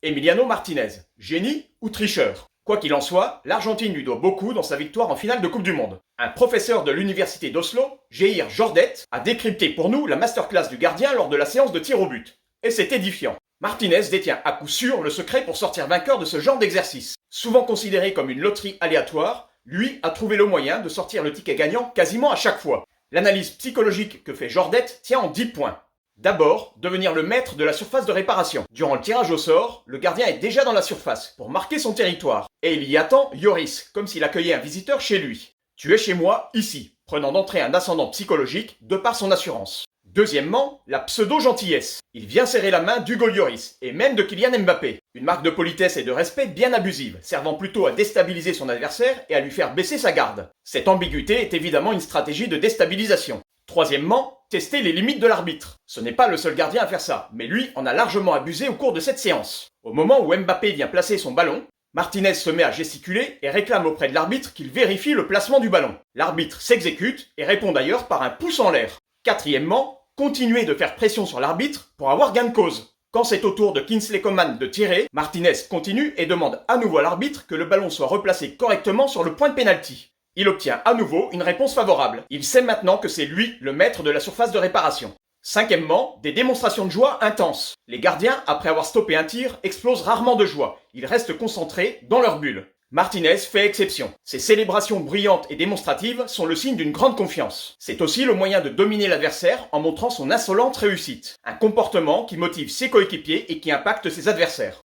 Emiliano Martinez, génie ou tricheur? Quoi qu'il en soit, l'Argentine lui doit beaucoup dans sa victoire en finale de Coupe du Monde. Un professeur de l'université d'Oslo, Geir Jordet, a décrypté pour nous la masterclass du gardien lors de la séance de tir au but. Et c'est édifiant. Martinez détient à coup sûr le secret pour sortir vainqueur de ce genre d'exercice. Souvent considéré comme une loterie aléatoire, lui a trouvé le moyen de sortir le ticket gagnant quasiment à chaque fois. L'analyse psychologique que fait Jordet tient en 10 points. D'abord, devenir le maître de la surface de réparation. Durant le tirage au sort, le gardien est déjà dans la surface pour marquer son territoire. Et il y attend Yoris, comme s'il accueillait un visiteur chez lui. Tu es chez moi, ici, prenant d'entrée un ascendant psychologique de par son assurance. Deuxièmement, la pseudo-gentillesse. Il vient serrer la main d'Hugo Lloris, et même de Kylian Mbappé. Une marque de politesse et de respect bien abusive, servant plutôt à déstabiliser son adversaire et à lui faire baisser sa garde. Cette ambiguïté est évidemment une stratégie de déstabilisation. Troisièmement, tester les limites de l'arbitre. Ce n'est pas le seul gardien à faire ça, mais lui en a largement abusé au cours de cette séance. Au moment où Mbappé vient placer son ballon, Martinez se met à gesticuler et réclame auprès de l'arbitre qu'il vérifie le placement du ballon. L'arbitre s'exécute et répond d'ailleurs par un pouce en l'air. Quatrièmement, continuer de faire pression sur l'arbitre pour avoir gain de cause. Quand c'est au tour de Kingsley Coman de tirer, Martinez continue et demande à nouveau à l'arbitre que le ballon soit replacé correctement sur le point de pénalty. Il obtient à nouveau une réponse favorable. Il sait maintenant que c'est lui le maître de la surface de réparation. Cinquièmement, des démonstrations de joie intenses. Les gardiens, après avoir stoppé un tir, explosent rarement de joie. Ils restent concentrés dans leur bulle. Martinez fait exception. Ces célébrations brillantes et démonstratives sont le signe d'une grande confiance. C'est aussi le moyen de dominer l'adversaire en montrant son insolente réussite. Un comportement qui motive ses coéquipiers et qui impacte ses adversaires.